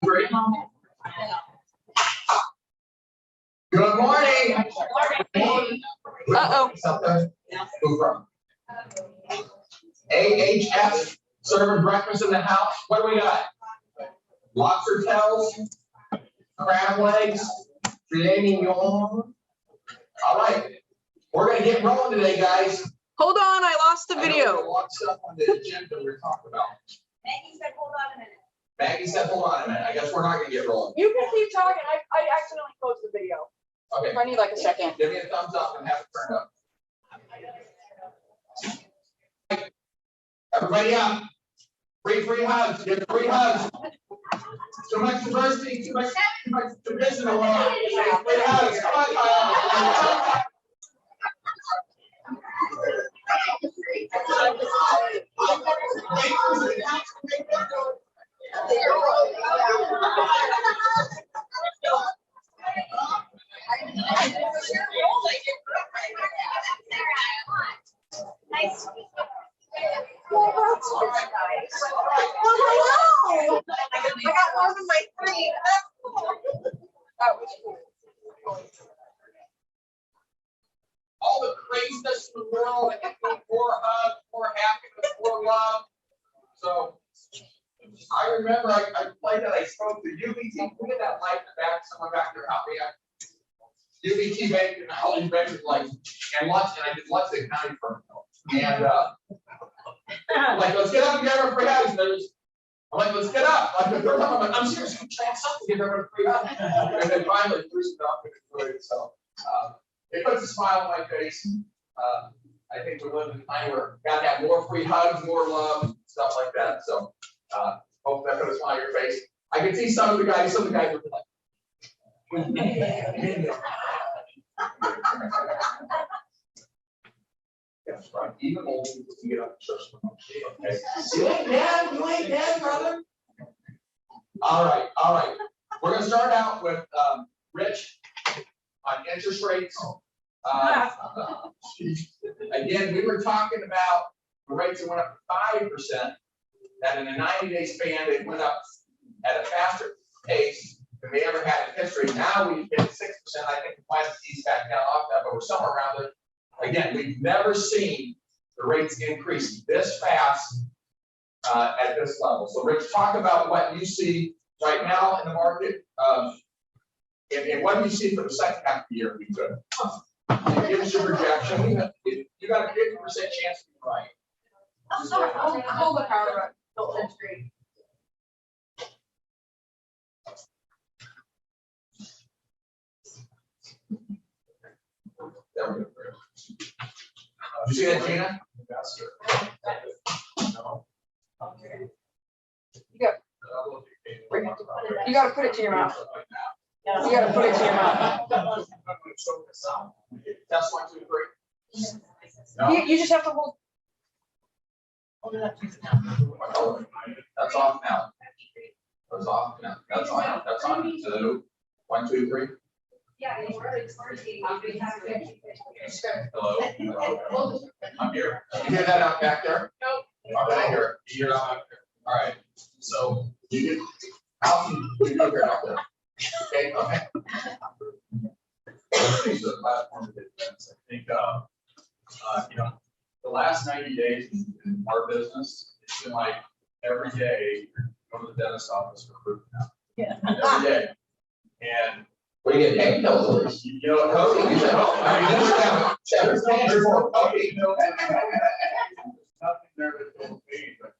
Great. Good morning. Uh-oh. Who from? AHS, serving breakfast in the house. What do we got? Lobster tails, crab legs, filet mignon. All right. We're going to get rolling today, guys. Hold on, I lost the I know video. there's a lot of stuff on the agenda we're talking about. Maggie said, hold on a minute. Maggie said, hold on a minute. I guess we're not going to get rolling. You can keep talking. I accidentally closed the video. Okay. I need like a second. Give me a thumbs up and have it turned up. Everybody up. Free hugs. Give free hugs. Too much diversity, too much division. Free hugs. Come on, Kyle. Nice. I got more than my three. That was cool. All the craziness in the world, more hugs, more happiness, more love. So I remember I played that. I spoke to UBT. Look at that light in the back. Someone back there help me out. UBT Bank and all these banks like and I did lots of accounting firm. And like, let's get up and give everyone free hugs. I'm like, let's get up. Like the third time, I'm like, I'm serious, I'm trying something to give everyone free hug. And then finally, Bruce got up and enjoyed it. So it puts a smile on my face. I think we live in a time where we gotta have more free hugs, more love, stuff like that. So hope that put a smile on your face. I can see some of the guys were like. That's right. Even old people can get up to church. Okay. You ain't dead, brother. All right. We're gonna start out with Rich on interest rates. Again, we were talking about the rates that went up 5%, that in a 90-day span, they went up at a faster pace than they ever had in history. Now we've hit 6%. I think we might have eased back down off that, but we're somewhere around it. Again, we've never seen the rates increase this fast at this level. So Rich, talk about what you see right now in the market, and what do you see for the second half of the year if we could. Give us your projection. You got a 50% chance to be right. Hold the power button. Screen. There we go. Did you see that, Gina? No. You gotta put it to your mouth. You gotta put it to your mouth. Test 1, 2, 3. No. You just have to hold. That's off now. That's off now. That's on. That's on. 2, 1, 2, 3. Yeah. Hello. Hello. I'm here. You hear that out back there? Nope. Okay, here. You hear it out back there. All right. So you can. How can you hear it out there? Okay. Okay. These are the platform of defense. I think, the last 90 days in our business, it's been like every day go to the dentist office for root canal. Yeah. Every day. And What do you get paid? you know, Okay, you should help. I mean, there's nothing there that's going pain, but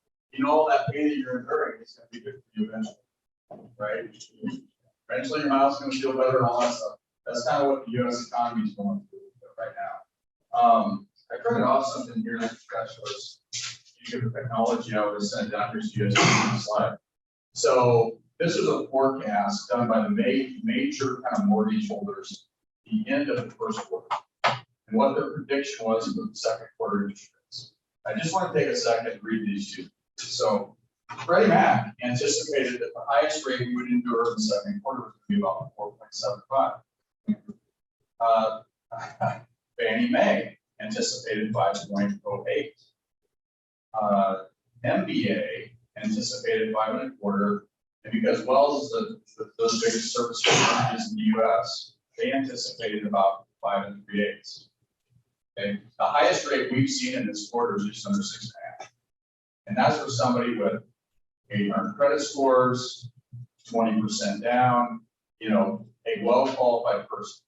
all that pain that you're enduring is going to be good for you eventually, right? Eventually, your mouth's going to feel better and all that stuff. That's kind of what the U.S. economy is going through right now. I printed off something here that was using the technology I was sent down here to you guys slide. So this is a forecast done by the major kind of mortgage holders at the end of the first quarter, and what their prediction was for the second quarter interest rates. I just want to take a second and read these two. So Freddie Mac anticipated that the highest rate we would endure in the second quarter was going to be about 4.75. Fannie Mae anticipated 5.08. MBA anticipated 5.25. And because Wells is the biggest service companies in the US, they anticipated about 5 3/8. Okay, the highest rate we've seen in this quarter is just under 6.5. And that's for somebody with 800 credit scores, 20% down, you know, a well-qualified person.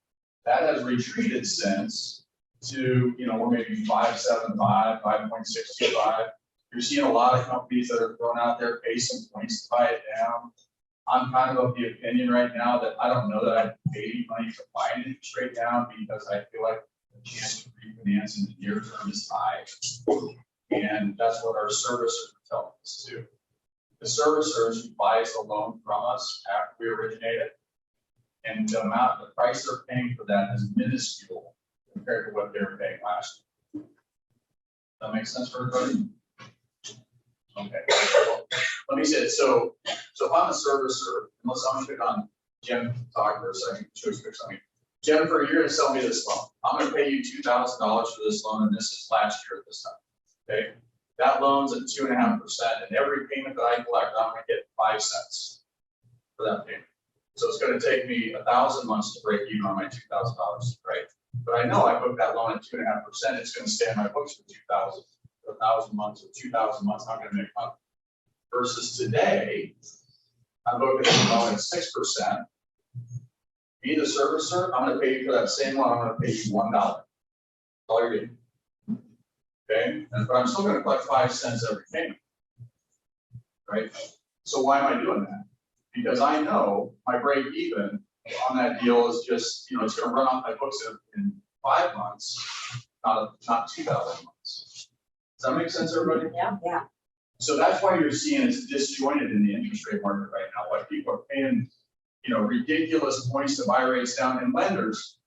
That has retreated since to, you know, we're maybe 5.75, 5.625. You're seeing a lot of companies that are thrown out there, pay some points to buy it down. I'm kind of the opinion right now that I don't know that I'd pay any money to buy an interest rate down because I feel like the chance to refinance in the near term is high. And that's what our servicers are telling us too. The servicers who buys the loan from us after we originate it, and the price they're paying for that is minuscule compared to what they were paying last year. That makes sense for everybody? Okay. Let me say it. So if I'm a servicer, unless I'm gonna pick on Jen to talk for a second, she was pick something. Jennifer, you're gonna sell me this loan. I'm gonna pay you $2,000 for this loan, and this is last year at this time. Okay, that loan's at 2.5%, and every payment that I collect, I'm gonna get 5 cents for that payment. So it's gonna take me 1,000 months to break even on my $2,000, right? But I know I booked that loan at 2.5%. It's gonna stay on my books for 1,000 months or 2,000 months. I'm gonna make money. Versus today, I'm booking a loan at 6%. Be the servicer, I'm gonna pay you for that same loan. I'm gonna pay you $1. All you're getting. Okay, but I'm still gonna collect 5 cents every payment. Right? So why am I doing that? Because I know my break even on that deal is just, you know, it's gonna run off my books in 5 months, not 2,000 months. Does that make sense, everybody? Yeah. So that's why you're seeing it's disjointed in the interest rate market right now. Why people are paying, you know, ridiculous points to buy rates down, and lenders.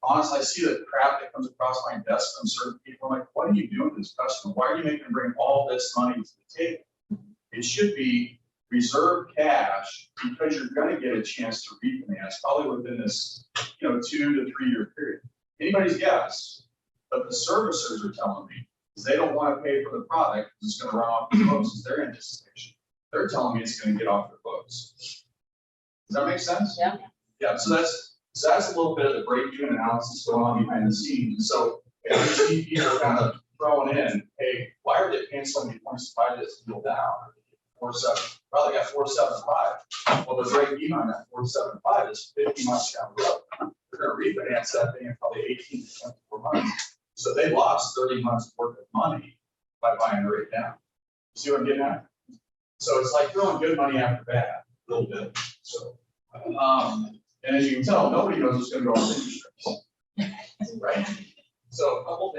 Honestly, I see the crap that comes across my desk from certain people. I'm like, what are you doing to this customer? Why are you making them bring all this money to the table? It should be reserve cash because you're going to get a chance to refinance probably within this, you know, 2 to 3 year period. Anybody's guess, but the servicers are telling me is they don't want to pay for the product because it's going to run off the books. It's their anticipation. They're telling me it's going to get off their books. Does that make sense? Yeah. Yeah. So that's a little bit of the break-even analysis going on behind the scenes. And so if you see people kind of throwing in, hey, why are they paying so many points to buy this deal down? 4.7, probably got 4.75. Well, the break-even on that 4.75 is 50 months down the road. They're going to refinance that thing in probably 18 to 24 months. So they lost 30 months worth of money by buying the rate down. See what I'm getting at? So it's like throwing good money after bad, a little bit. So, and as you can tell, nobody knows what's going to go on with interest rates, right? So a couple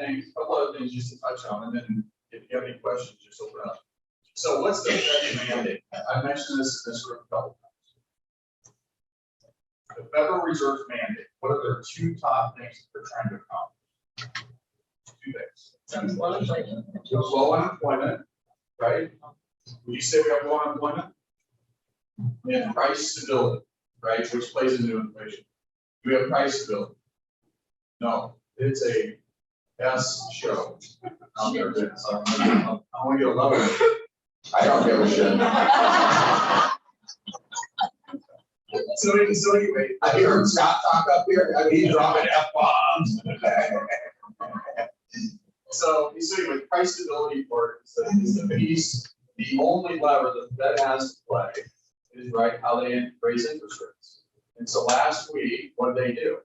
other things just to touch on, and then if you have any questions, just open up. So what's the Fed mandate? I mentioned this in this room a couple times. The Federal Reserve's mandate, what are their 2 top things that they're trying to accomplish? 2 things. Low unemployment, right? Would you say we have low unemployment? And price stability, right? Which plays into inflation. Do we have price stability? No, it's a S show. I'm there, so I want you to love it. I don't give a shit. So anyway, Have you heard Scott talk up here? I mean, he's dropping F-bombs. So anyway, price stability part is the piece, the only lever the Fed has to play is right how they raise interest rates. And so last week, what did they do?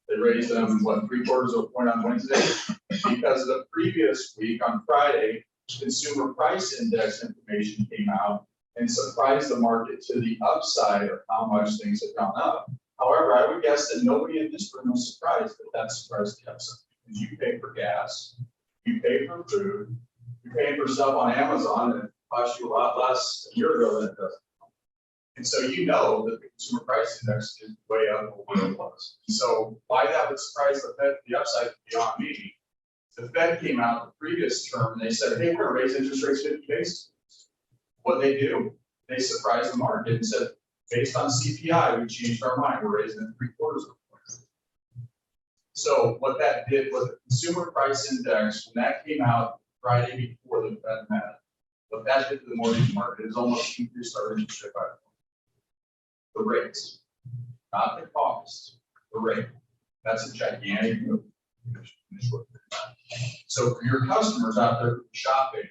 They raised them, what, 3/4 of a point on Wednesday? Because the previous week on Friday, consumer price index information came out and surprised the market to the upside of how much things have gone up. However, I would guess that nobody in this room was surprised that that surprised the upside. Because you pay for gas, you pay for food, you're paying for stuff on Amazon and it costs you a lot less a year ago than it does. And so you know that the consumer price index is way up over what it was. So why that would surprise the Fed, the upside beyond me. The Fed came out the previous term and they said, hey, we're gonna raise interest rates 50 basis points. What they do, they surprised the market and said, based on CPI, we changed our mind, we're raising it 3/4 of a point. So what that did was the consumer price index, when that came out Friday before the Fed met, what that did to the mortgage market is almost increased our interest rate by the rates, not the cost, the rate. That's a gigantic move in a short period of time. So for your customers out there shopping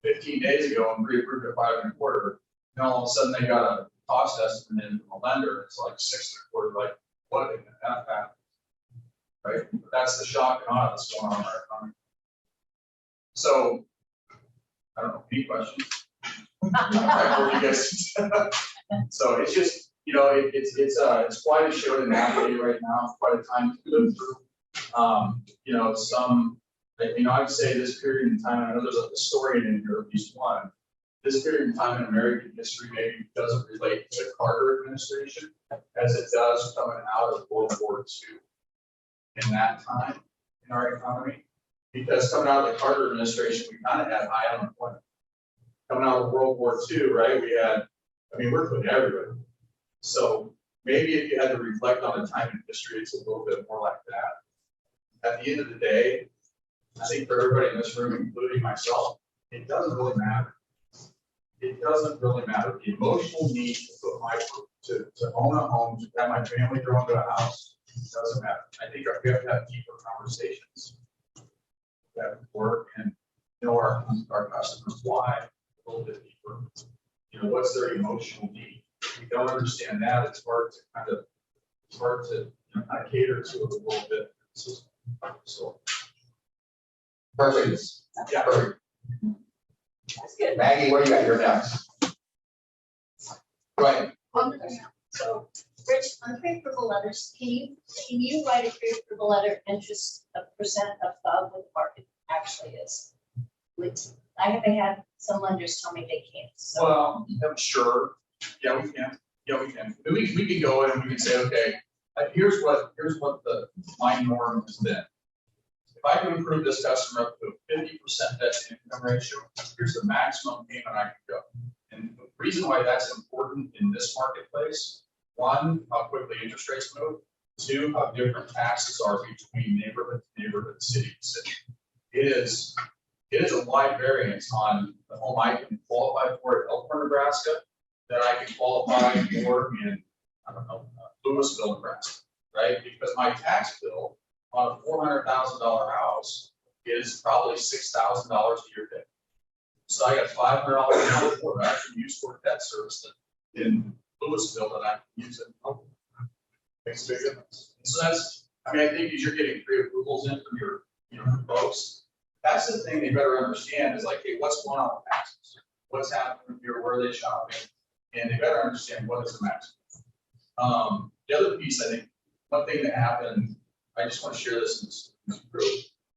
15 days ago and pre-approved at 5.25, and all of a sudden they got a cost estimate in from a lender, it's like 6.25, like what in that happened? Right? But that's the shock and awe that's going on in our economy. So I don't know, any questions? Before you guys- So it's just, you know, it's quite a show to navigate right now, it's quite a time to go through. You know, I'd say this period in time, I know there's a historian in here, at least one. This period in time in American history maybe doesn't relate to the Carter administration as it does coming out of World War II in that time in our economy. Because coming out of the Carter administration, we kind of had high unemployment. Coming out of World War II, right, we're putting everybody. So maybe if you had to reflect on a time in history, it's a little bit more like that. At the end of the day, I think for everybody in this room, including myself, it doesn't really matter. It doesn't really matter. The emotional need to own a home, to have my family grow into a house, doesn't matter. I think we have to have deeper conversations that work and know our customers why a little bit deeper. You know, what's their emotional need? If we don't understand that, it's hard to kind of cater to it a little bit. So Perfect. yeah. Perfect. That's good. Maggie, what do you got here next? Go ahead. So, Rich, on favorable letters, can you write a favorable letter interest a percent above what the market actually is? I haven't had some lenders tell me they can't, so. Well, I'm sure. Yeah, we can. Yeah, we can. We can go in and we can say, okay, here's what my norm has been. If I can improve this customer up to a 50% debt to income ratio, here's the maximum payment I can go. And the reason why that's important in this marketplace, one, how quickly interest rates move. Two, how different taxes are between neighborhood to neighborhood, city to city. It is a wide variance on the home I can qualify for in Elkhorn, Nebraska, that I can qualify for in, I don't know, Louisville, Nebraska, right? Because my tax bill on a $400,000 house is probably $6,000 a year pay. So I got $500 for I can use for debt service in Louisville that I can use it. Makes a big difference. So that's, I think as you're getting pre-approvals in from your, folks, that's the thing they better understand is like, hey, what's going on with taxes? What's happening here? Where are they shopping? And they better understand what is the maximum. The other piece, I think, one thing that happened, I just want to share this in this group.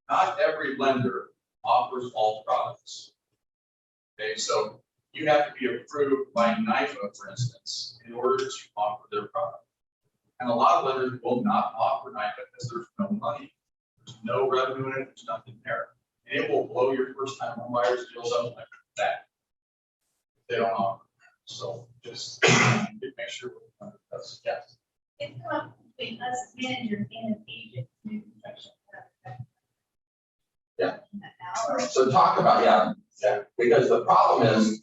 Not every lender offers all products. Okay, so you have to be approved by NYFA, for instance, in order to offer their product. And a lot of lenders will not offer NYFA because there's no money, there's no revenue in it, there's nothing there. And it will blow your first time home buyers deals up like that. They don't offer. So just make sure that's yes. It's not between us manager and an agent, new construction. Yeah. So talk about, yeah, because the problem is,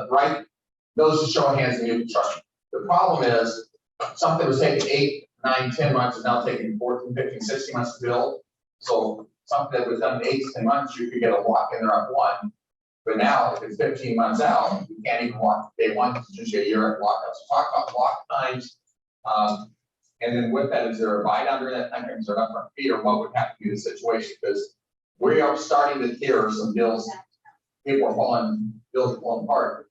right, those are showing hands in new construction. The problem is something was taking 8, 9, 10 months is now taking 14, 15, 16 months to build. So something that was done in 8 to 10 months, you could get a lock in there on one. But now, if it's 15 months out, you can't even lock day one, it's just a year at lockout. So talk about lock times. And then with that, is there a buy down during that time? Is there an upfront fee, or what would have to be the situation? Because we are starting to hear some bills, bills are falling apart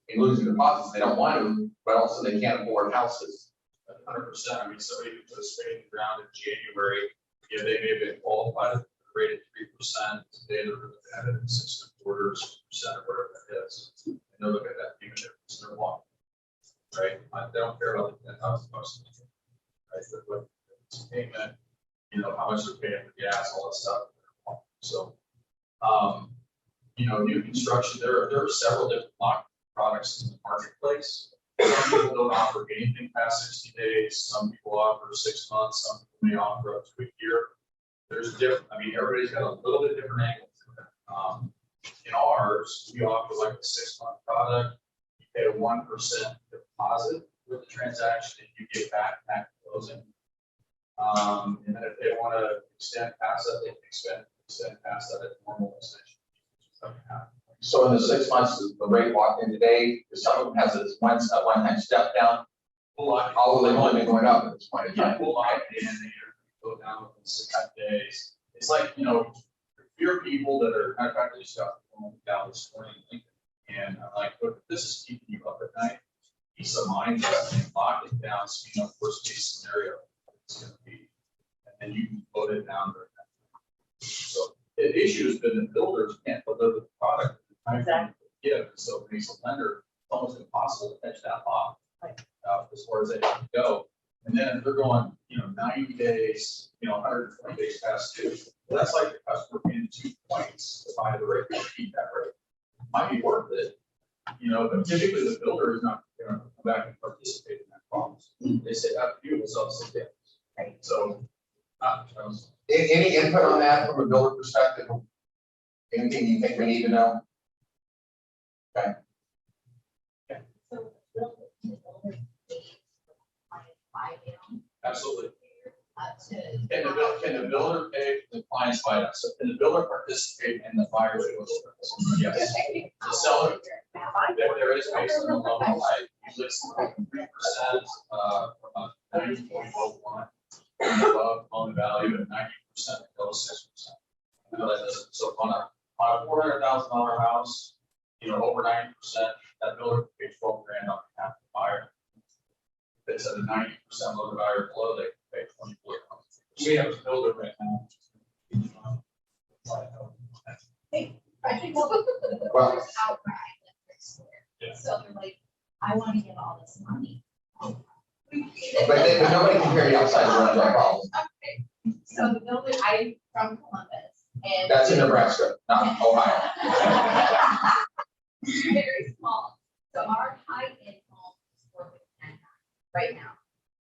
and losing deposits. They don't want to, but also they can't afford houses. 100%. Somebody who put a stake in the ground in January, they may have been qualified at the rate of 3%. Today they're looking at it at 6.25% or whatever that is. And they'll look at that payment difference in their wallet, right? They don't care about the $10,000 right? But it's payment, how much they're paying for gas, all that stuff. So, new construction, there are several different lock products in the marketplace. Some people don't offer anything past 60 days. Some people offer 6 months. Some people may offer up to a year. There's different, everybody's got a little bit different angle to it. In ours, we offer like a 6-month product. You pay a 1% deposit with the transaction, and you get back at closing. And then if they want to extend past that, they can extend past that at normal extension. So in the 6 months, the rate locked in today, some of them has this one-time step down, although they've only been going up at this point in time. We'll lock it in, they go down within 6 days. It's like, you know, if you're people that are, matter of fact, I just got going down this morning, and I'm like, look, if this is keeping you up at night, peace of mind, lock it down, so you know, worst case scenario, it's gonna be, and then you can put it down during that. So the issue has been the builders can't deliver the product. Exactly. Yeah, so if he's a lender, it's almost impossible to catch that lock. As far as they can go. And then if they're going, you know, 90 days, you know, 120 days past due, well, that's like the customer paying 2 points to buy the rate, to keep that rate. Might be worth it, you know, but typically the builder is not going to come back and participate in that promise. They say, after you, we'll sell 6 days. Right. So, Any input on that from a builder perspective? Anything you think we need to know? Okay. So the builder pays for client buy down, absolutely. to. Can the builder pay for the client's buy down? So can the builder participate in the buyer's choice? Yes. The seller, there is based on the loan, right? Usually it's 3%, 90.01, above loan value at 90%, goes 6%. I know that doesn't, so on a $400,000 house, you know, over 90%, that builder pays $12 grand on behalf of the buyer. If it's at a 90% loan value or below, they pay 24. We have a builder right now. I think the Well- builders outright, Yeah. so they're like, I want to get all this money. But nobody can hear you outside the room, no problem. Okay, so the builder, I'm from Columbus, and. That's in Nebraska, not Ohio. Very small. So our high end home is 4.99 right now.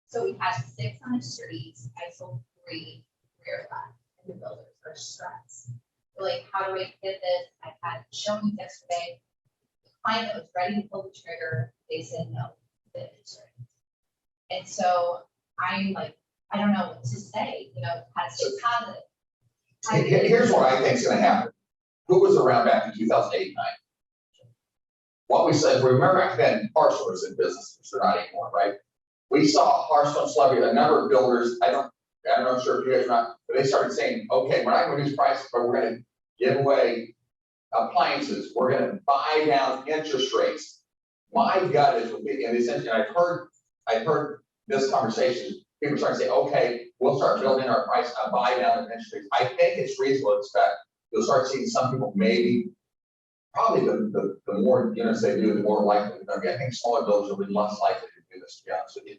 So we have 6 on the streets. I sold 3 rear lot, and the builders are stressed. They're like, how do I get this? I had showings yesterday. The client that was ready to pull the trigger, they said no, the insurance. And so I'm like, I don't know what to say, you know, how to stay positive. Here's what I think is gonna happen. Who was around back in 2008, 9? What we said, remember back then, Hearthstone was in business, which they're not anymore, right? We saw Hearthstone celebrity, a number of builders, I'm not sure if you guys are not, but they started saying, okay, we're not gonna reduce prices, but we're gonna give away appliances, we're gonna buy down interest rates. My gut is, and essentially, I've heard this conversation, people start to say, okay, we'll start building our price, buy down interest rates. I think it's reasonable to expect, you'll start seeing some people maybe, probably the more units they do, the more likely they're gonna be. I think smaller builders will be less likely to do this, to be honest with you.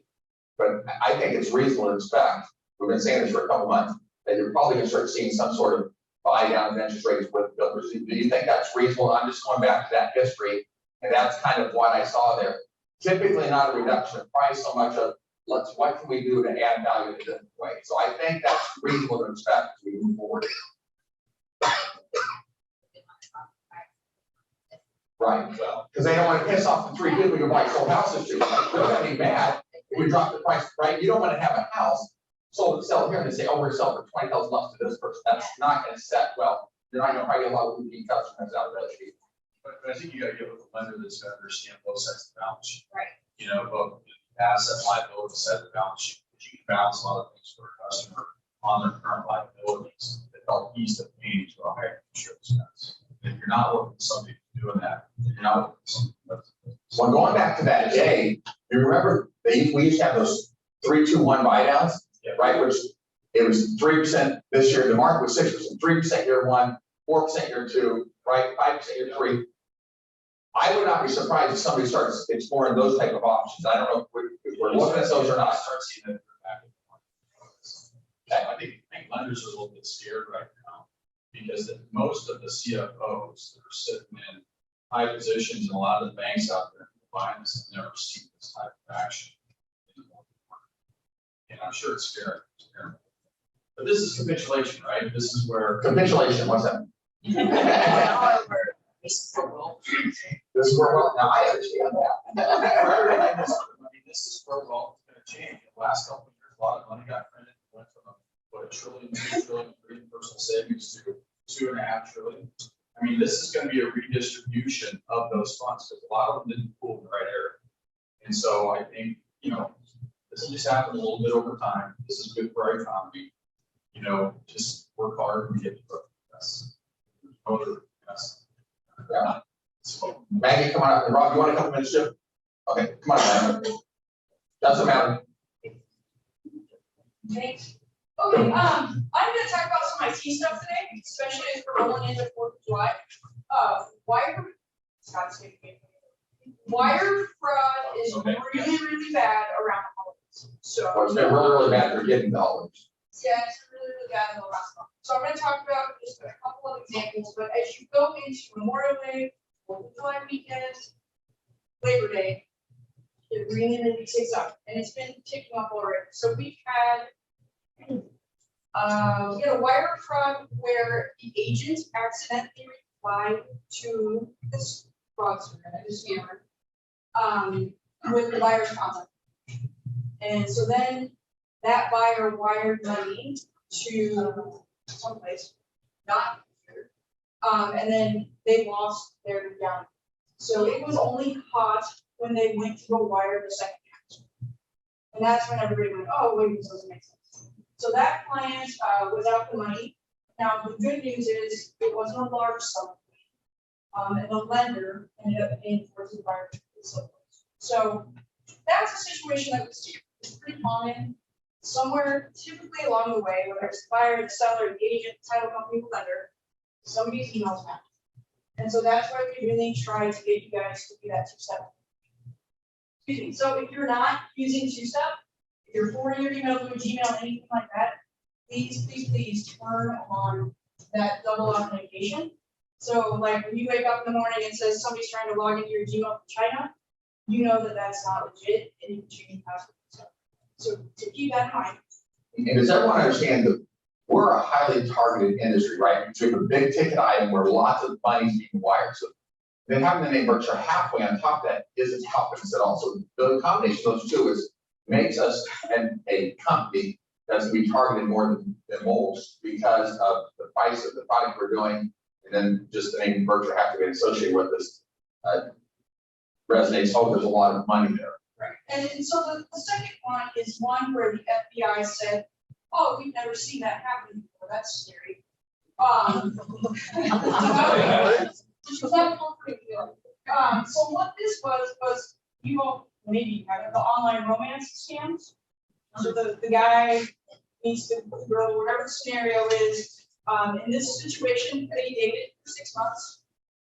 But I think it's reasonable to expect, we've been saying this for a couple months, that you're probably gonna start seeing some sort of buy down of interest rates with builders. Do you think that's reasonable? I'm just going back to that history, and that's kind of what I saw there. Typically not a reduction of price so much of, what can we do to add value in a different way? So I think that's reasonable to expect as we move forward. Right, because they don't want to piss off the 3 people who buy sold houses to. They're gonna be mad if we drop the price, right? You don't want to have a house sold, sell here and they say, oh, we're selling for $20,000 less to this person. That's not going to set well. You're not going to probably get a lot of repeat customers out of that. But I think you gotta get with a lender that's gonna understand both sides of the balance sheet. Right. You know, both the asset liability side of the balance sheet, but you can balance a lot of things for a customer on their current liabilities that help ease the pain to a higher insurance expense. If you're not looking for somebody doing that, then you're not looking for something that's. Well, going back to that day, you remember we used to have those 3-2-1 buy downs, Yeah. right? Which it was 3% this year. The market was 6%, 3% year 1, 4% year 2, right? 5% year 3. I would not be surprised if somebody starts exploring those type of options. I don't know if we're looking at those or not. Start seeing that back in the market. I think lenders are a little bit scared right now because most of the CFOs that are sitting in high positions and a lot of the banks out there buying this have never seen this type of action in the mortgage market. And I'm sure it's scary. But this is capitulation, right? This is where Capitulation, what's that? This is where, well, now I understand that. This is where wealth is gonna change. The last couple of years, a lot of money got printed, went from what, $1 trillion, $2 trillion, in personal savings to $2.5 trillion. I mean, this is gonna be a redistribution of those funds, because a lot of them didn't pool in the right area. And so I think, this will just happen a little bit over time. This is good for our economy. Just work hard and get to the best. Yeah. So, Maggie, come on up. And Rob, you want to come in, too? Okay, come on, Maggie. Doesn't matter. Thanks. Okay, I'm gonna talk about some IT stuff today, especially as we're rolling into 4th of July. Wire fraud is really, really bad around the holidays. So. Well, it's been really, really bad for getting dollars. Yeah, it's really, really bad in the last month. So I'm gonna talk about just a couple of examples, but as you go into Memorial Day, 4th of July weekend, Labor Day, it really ticks up, and it's been ticking up already. So we've had we had a wire fraud where the agent accidentally replied to this fraudster, this scammer, with the buyer's contact. And so then that buyer wired money to someplace, not here. And then they lost their down. So it was only caught when they went to go wire the second time. And that's when everybody went, oh, wait, this doesn't make sense. So that client was out the money. Now, the good news is it wasn't a large sum. And the lender ended up paying for the buyer. So that's a situation that we see. It's pretty common. Somewhere typically along the way, whether it's the buyer, the seller, the agent, the title company, the lender, somebody's emails match. And so that's why we really try to get you guys to do that two-step. Excuse me. So if you're not using two-step, if you're forwarding your email to a Gmail, anything like that, please turn on that double authentication. So like when you wake up in the morning and says somebody's trying to log into your Gmail from China, you know that that's not legit and you can change password. So to keep that in mind. And does everyone understand that we're a highly targeted industry, right? So we have a big ticket item where lots of money's being wired. So then having the name Berkshire Hathaway on top of that isn't helping us at all. So the combination of those two makes us a company that's going to be targeted more than most because of the price of the product we're doing, and then just the name Berkshire Hathaway associated with this resonates. So there's a lot of money there. Right. And so the second one is one where the FBI said, oh, we've never seen that happen before. That's scary. So what this was you all maybe have the online romance scams. So the guy meets the girl, whatever the scenario is. In this situation, they dated for 6 months.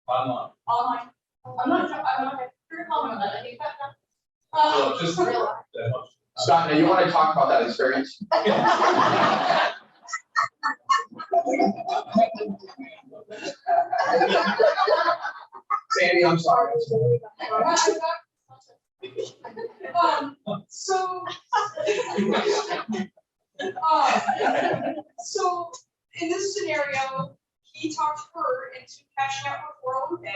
Online. Online. I'm not very common on that. I think that. So just that much. Scott, now you want to talk about that experience? Sandy, I'm sorry. So in this scenario, he talked her into cashing out her 401k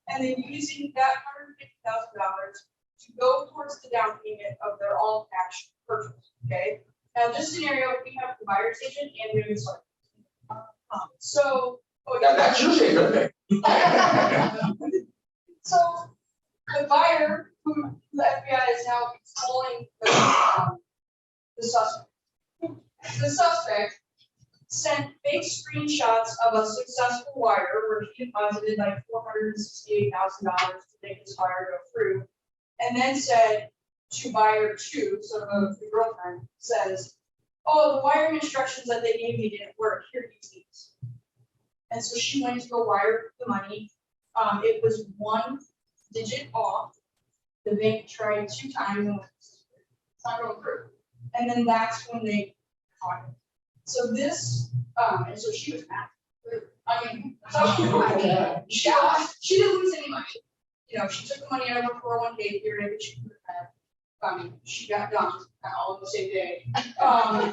and then using that $150,000 to go towards the down payment of their all cash purchase. Okay. Now, in this scenario, we have the buyer's agent and we have the seller. So That should be a good thing. So the buyer, who the FBI is now calling the suspect. The suspect sent fake screenshots of a successful wire where he deposited like $468,000 to make his wire go through, and then said to buyer 2, so the girlfriend says, "Oh, the wiring instructions that they gave me didn't work. Here, use these." And so she went to go wire the money. It was 1 digit off. The bank tried 2 times and it's not going through. And then that's when they caught it. So this, and so she was mad. I mean, she didn't lose any money. You know, she took the money out of her 401k period that she could have had. She got dumped all on the same day. That's probably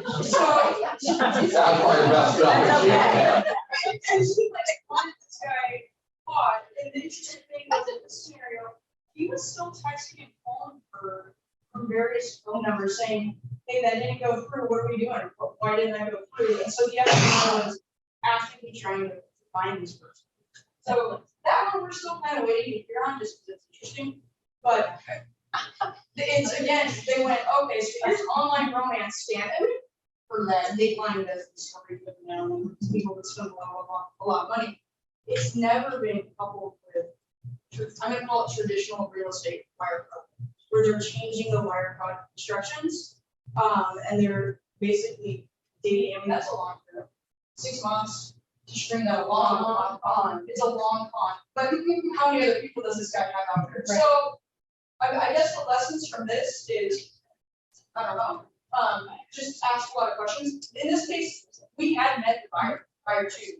messed up. And she like wanted this guy caught, and the interesting thing was in this scenario, he was still texting and calling her from various phone numbers saying, hey, that didn't go through, what are we doing? Why didn't that go through? And so the other one was actively trying to find this person. So that one we're still kind of waiting to hear on, just because it's interesting, but it's, again, they went, okay, so here's online romance scam, and for them, they find it as a story for them, and people that spend a lot of money. It's never been coupled with, I'm gonna call it traditional real estate wire fraud, where they're changing the wire fraud instructions, and they're basically dating, I mean, that's a long term, 6 months to string that along, it's a long con, but how many other people does this guy have out there? So, I guess the lessons from this is, I don't know, just ask a lot of questions. In this case, we had met the buyer prior to,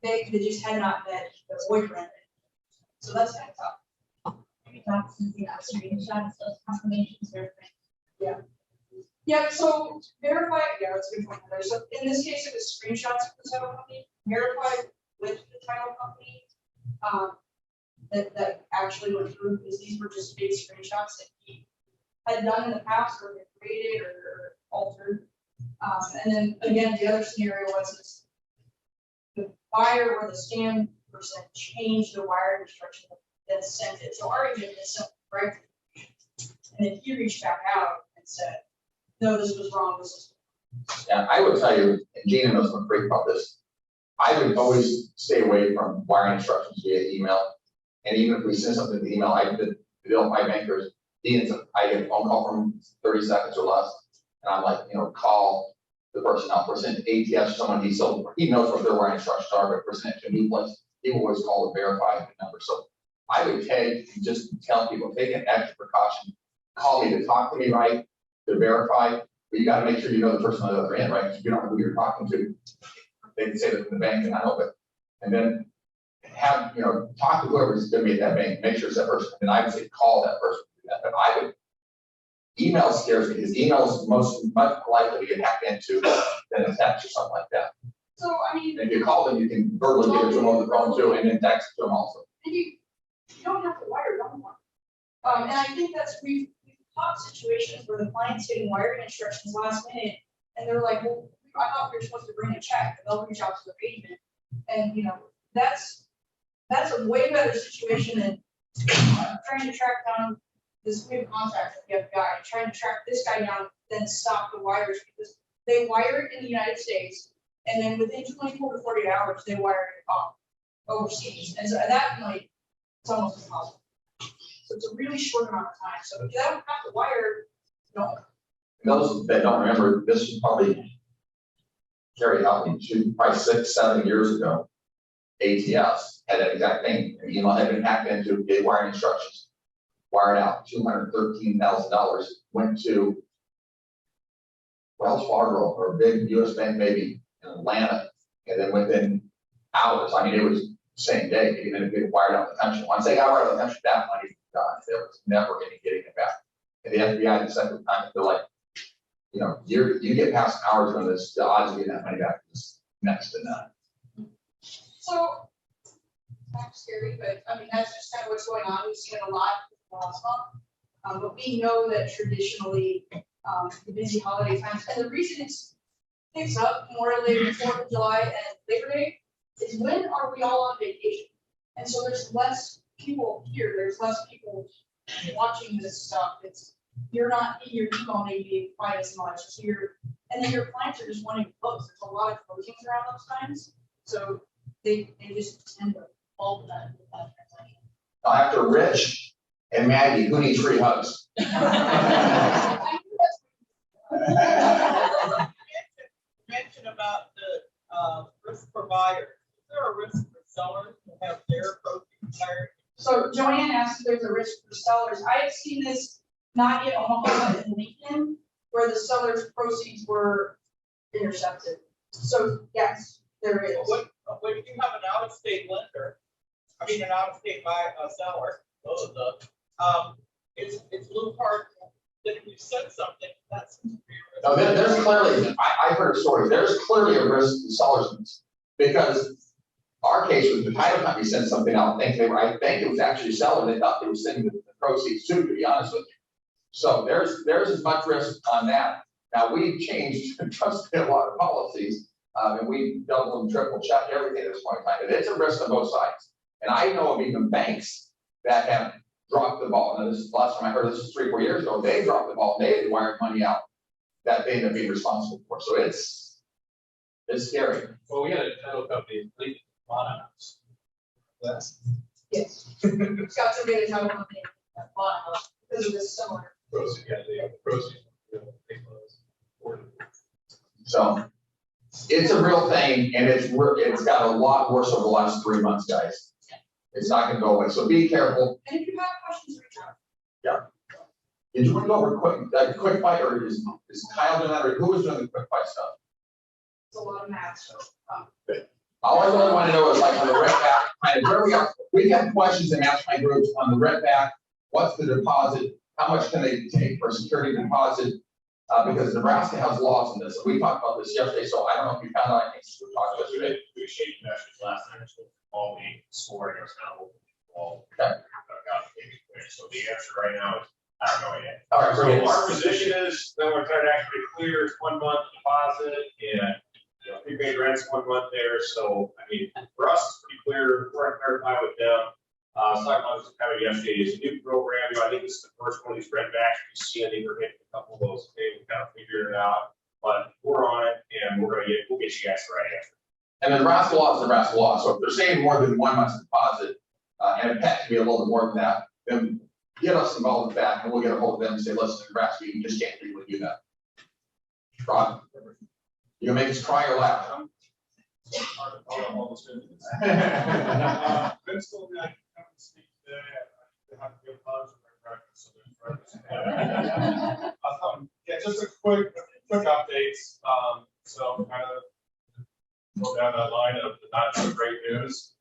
they just had not met the boyfriend. So that's kind of tough. Maybe talk to the screenshots, those confirmations, everything. Yeah, so verify, yeah, that's a good point, Heather. So in this case, it was screenshots of the title company, verified with the title company. That actually went through, because these were just big screenshots that he had done in the past, or created or altered. And then again, the other scenario was this, the buyer or the scam person changed the wire instruction that sent it. So our agent is sent correctly. And then he reached back out and said, no, this was wrong, this is. Yeah, I would tell you, and Gina knows I'm great about this, I would always stay away from wiring instructions via email. And even if we send something to the email, I did bill my bankers, I get a phone call from 30 seconds or less. And I'm like, call the person now, person ATS, someone he knows what their wiring instructions are, but person to a new place, he will always call to verify the number. So I would just tell people, take an extra precaution, call me to talk to me, right, to verify, but you gotta make sure you know the person on the other end, right? Because you don't know who you're talking to. They can say that from the bank, and I know, but, and then have, talk to whoever's gonna be at that bank, make sure it's that person, and I would say call that person to do that, but I would, email scares me, because email is much likely to get hacked into than a text or something like that. So, I mean. And if you call them, you can verbally give it to them over the phone too, and then text it to them also. And you don't have to wire it on one. And I think we've caught situations where the client's getting wiring instructions last minute, and they're like, well, I thought we were supposed to bring a check, and they'll reach out to their agent. And, that's a way better situation than trying to track down this new contact with the FBI, trying to track this guy down, then stop the wires, because they wire it in the United States, and then within 24 to 48 hours, they wire it off overseas. And so at that point, it's almost impossible. So it's a really short amount of time. So if you don't have to wire, no. Those that don't remember, this was probably carried out into probably 6, 7 years ago. ATS had that exact thing. An email had been hacked into, gave wiring instructions, wired out $213,000, went to Wells Fargo or a big US bank maybe in Atlanta, and then within hours, I mean, it was same day, even if it wired out the country. Once they got wired out the country, that money was gone. There was never any getting it back. And the FBI decided at the time, they're like, you get past hours on this, the odds of getting that money back is next to none. So, kind of scary, but I mean, that's just kind of what's going on. We've seen it a lot last month. But we know that traditionally, the busy holiday times, and the reason it picks up more later than 4th of July and Labor Day is when are we all on vacation? And so there's less people here, there's less people watching this stuff. You're not in your email maybe quite as much. So and then your clients are just wanting to close. There's a lot of closings around those times. So they just tend to fall that transaction. After Rich and Maggie, who needs free hugs? Mention about the risk provider. Is there a risk for sellers to have their proceeds wired? So Joanne asked if there's a risk for sellers. I have seen this not in Omaha, but in Lincoln, where the seller's proceeds were intercepted. So yes, there is. When you have an out-of-state lender, an out-of-state seller, it's a little hard that if you said something, that's. No, there's clearly, I've heard stories, there's clearly a risk to sellers Because our case was the title company sent something out, I think it was actually selling, they thought they were sending the proceeds too, to be honest with you. So there's as much risk on that. Now, we've changed, trust me, a lot of policies, and we double and triple checked everything at this point in time, and it's a risk on both sides. And I know of even banks that have dropped the ball. Now, this is the last time I heard, this is 3 or 4 years ago, they dropped the ball, they had wired money out that they ended up being responsible for. So it's scary. Well, we had a title company, Fleet Monohouse. That's. Yes. Got to get a title company that bought a house because it was similar. Proceeds, yeah, they have the proceeds. So it's a real thing, and it's got a lot worse over the last 3 months, guys. It's not gonna go away, so be careful. And if you have questions, reach out. Did you want to go over quick fight, or is Kyle doing that, or who was doing the quick fight stuff? It's a lot of math, so. All I really want to know is like on the rent back, kind of where we are. We've had questions in mastermind groups on the rent back. What's the deposit? How much can they take for security deposit? Because Nebraska has laws on this. We talked about this yesterday, so I don't know if you found out. I think we talked yesterday. We exchanged messages last time, so all the scoring is now all. Okay. So the answer right now is, I don't know yet. All right, So brilliant. our position is, then we're trying to actually clear 1 month deposit and, prepaid rent's 1 month there. So, I mean, for us, it's pretty clear. We're in clarify with them. Talking about this kind of yesterday is a new program. I think this is the first one of these rent backs we see. I think we're hitting a couple of those. Okay, we kind of figured it out, but we're on it and we'll get you guys the right answer. And the Nebraska law is Nebraska law. So if they're saying more than 1 month's deposit, and it has to be a little bit more than that, then get us involved with that, and we'll get a hold of them and say, listen, Nebraska, you just can't legally do that. Rod, you gonna make us cry or laugh? Vince told me I could come and speak today. I have to give hugs for my breakfast. Yeah, just a quick updates. So kind of go down that line of the not so great news.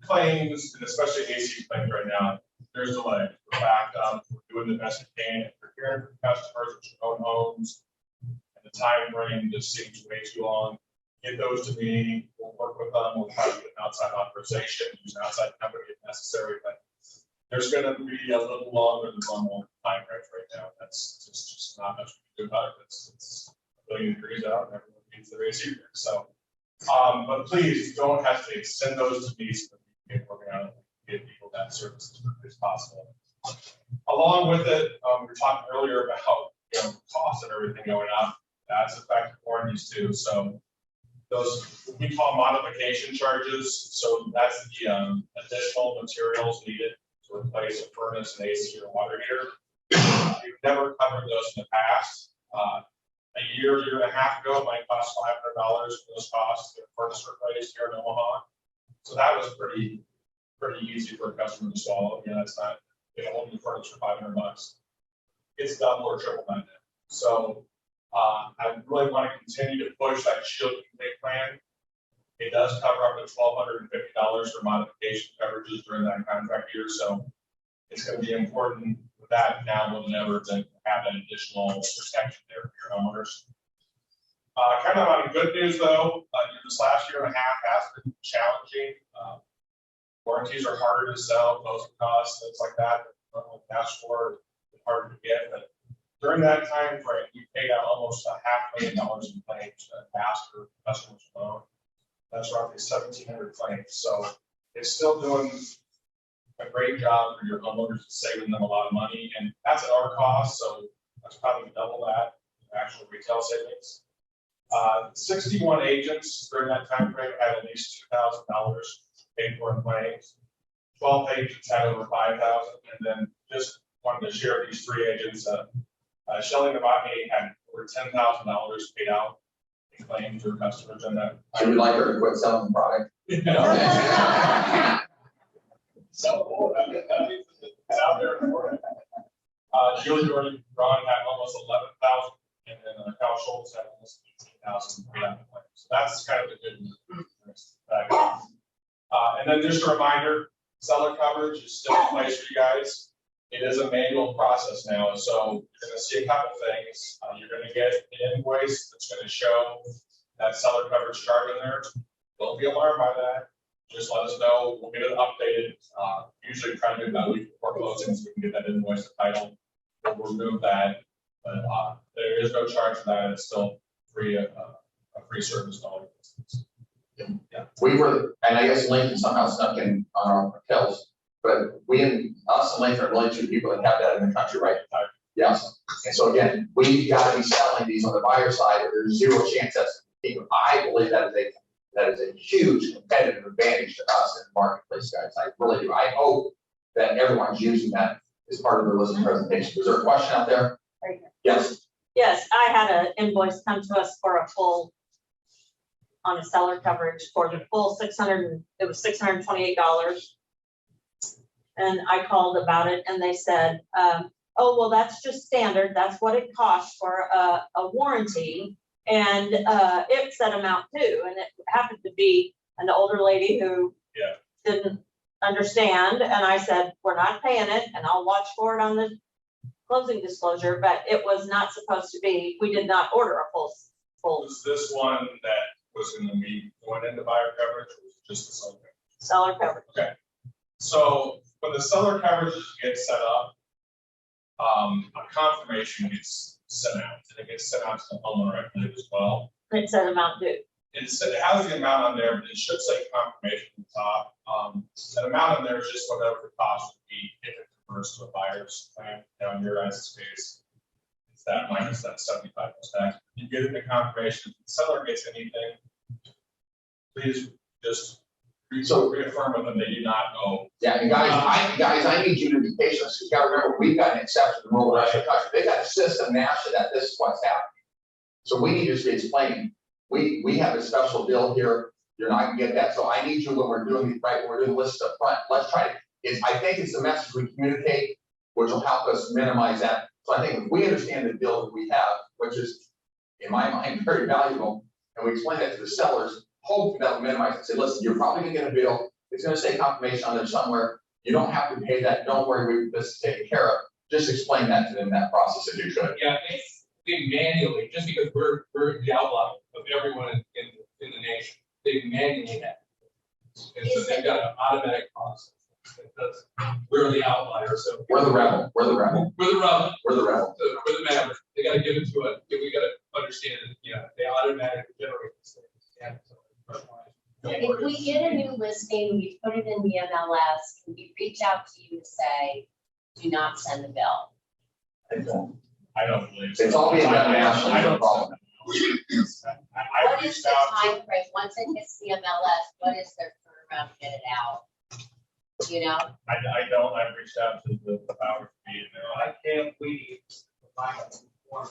Claims, and especially AC claims right now, there's delay. We're backed up. We're doing the best we can. We're hearing from customers with their own homes. And the time frame just seems way too long. Get those to me. We'll work with them. We'll try to get an outside authorization, use an outside company if necessary. But there's going to be a little longer than normal time frames right now. That's just not much we can do about it. It's a billion degrees out and everyone needs their AC here. So, but please don't hesitate. Send those to me so that we can work on it and get people that service as quickly as possible. Along with it, we were talking earlier about costs and everything going up. That's affecting warranties too. So those we call modification charges. So that's the additional materials needed to replace a furnace, an AC, or water heater. We've never covered those in the past. A year and a half ago, it might cost $500 for those costs to get a furnace replaced here in Omaha. So that was pretty easy for a customer to swallow. That's not a whole new furnace for $500. It's double or triple that now. So I really want to continue to push that Shield Complete plan. It does cover up to $1,250 for modification coverages during that contract year. So it's going to be important with that now more than ever to have an additional protection there for your homeowners. Kind of on good news though, this last year and a half has been challenging. Warranties are harder to sell, closing costs, things like that. Normally cash for, harder to get. But during that time frame, we paid out almost $500,000 in claims passed for customers alone. That's roughly 1,700 claims. So it's still doing a great job for your homeowners, saving them a lot of money, and that's at our cost. So that's probably double that actual retail savings. 61 agents during that time frame had at least $2,000 paid for in claims. 12 agents had over 5,000, and then just wanted to share these 3 agents. Shelly Novotny had over $10,000 paid out in claims to her customers in that. I would like her to quit selling the product. So it's out there for it. Julie Jordan Ron had almost 11,000, and then Kyle Schultz had almost 18,000 paid out in claims. So that's kind of the good news. And then just a reminder, seller coverage is still in place for you guys. It is a manual process now, so you're going to see a couple things. You're going to get an invoice that's going to show that seller coverage chart in there. Don't be alarmed by that. Just let us know. We'll get it updated. Usually try to do that week before closing so we can get that invoice to title. We'll remove that, but there is no charge for that. It's still free, a free service to all your customers. Yeah. We were, and I guess Lincoln somehow snuck in on our hotels, but us and Lincoln are the only two people that have that in the country, right? Yes. And so again, we gotta be selling these on the buyer side, or there's zero chance that's, I believe that is a huge competitive advantage to us in the marketplace, guys. I really do. I hope that everyone's using that as part of their listing presentation. Is there a question out there? Right here. Yes. Yes, I had an invoice come to us for a full, on a seller coverage for the full it was $628. And I called about it and they said, oh, well, that's just standard. That's what it costs for a warranty. And it said amount too. And it happened to be an older lady who didn't understand. And I said, we're not paying it and I'll watch for it on the closing disclosure, but it was not supposed to be, we did not order a full. Was this one that was going to be going into buyer coverage, or was it just the seller coverage? Seller coverage. Okay. So when the seller coverage gets set up, a confirmation gets sent out, and it gets sent out to the homeowner, I believe, as well. It said amount due. It has the amount on there, but it should say confirmation at the top. That amount on there is just whatever the cost would be if it converts to a buyer's plan. Now, in your guys' case, it's that minus that 75%. You get it in the confirmation. If the seller gets anything, please just reaffirm with them that you not owe. Yeah, and guys, I need you to be patient, because you gotta remember, we've got an exception to the rule of the country. They got a system now so that this is what's happening. So we need to just be explaining, we have a special deal here, you're not gonna get that. So I need you, when we're doing it right, when we're doing the list up front, let's try to, I think it's the message we communicate, which will help us minimize that. So I think if we understand the deal that we have, which is, in my mind, very valuable, and we explain that to the sellers, hopefully that will minimize it. Say, listen, you're probably gonna get a bill. It's gonna say confirmation on there somewhere. You don't have to pay that. Don't worry, this is taken care of. Just explain that to them, that process if you could. Yeah, it's they manually, just because we're the outlier of everyone in the nation, they manually have. And so they've got an automatic process. Because we're the outlier, so. We're the rebel. We're the rebel. We're the rebel. We're the rebel. We're the maverick. They gotta give it to us. We gotta understand that, they automatically generate this thing. Yeah. If we get a new listing, we put it in the MLS, can we reach out to you and say, do not send the bill? I don't believe so. It's all being done now, I no don't problem. I What is reached the out time frame, once it hits the MLS, what is their turnaround to get it out? You know? I've reached out to the powers to be, and they're like, I can't believe the final one.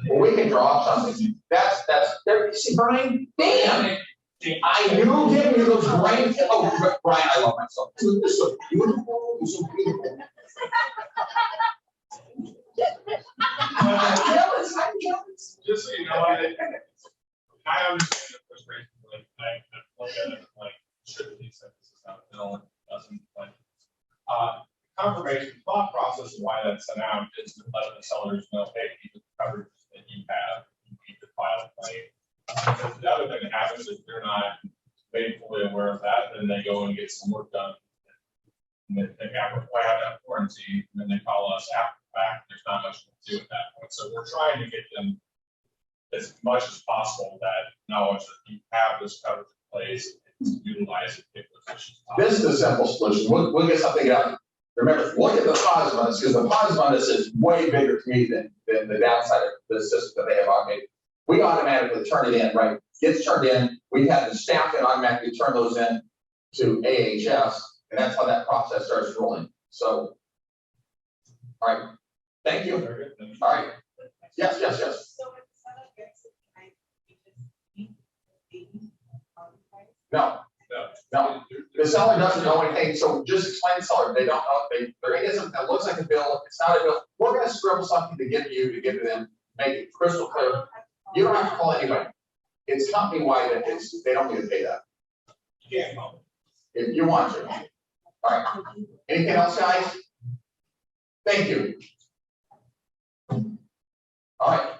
Well, we can draw something. That's, there, you see, Brian, damn. I knew him, he goes, Brian, oh, Brian, I love myself. You're so beautiful, you're so beautiful. just so you know, I understand the frustration, like, I look at it like, should he said this is not a bill, and it doesn't, like, confirmation, thought process of why that's sent out is to let the sellers know, hey, these are the coverage that you have, you need to file a claim. Because the other thing that happens is they're not made fully aware of that, then they go and get some work done. And they have that warranty, and then they call us after the fact, there's not much to do at that point. So we're trying to get them as much as possible that knowledge that you have this coverage in place and utilize it if those issues pop up. This is a simple solution. We'll get something out. Remember, look at the positive on this, because the positive on this is way bigger to me than the downside of the system that they have automated. We automatically turn it in, right? Gets turned in. We have the staff that automatically turn those in to AHS, and that's how that process starts rolling. So, all right, thank you. Very good. Thank you. All right, yes. So if someone gets it, can I No. The seller doesn't know anything, so just explain to the seller, they don't know, they're gonna get something that looks like a bill, it's not a bill. We're gonna scribble something to give you, to give to them, make it crystal clear. You don't have to call anybody. It's company-wide, and they don't need to pay that. Yeah. No. If you want to. All right. Anything else, guys? Thank you. All right.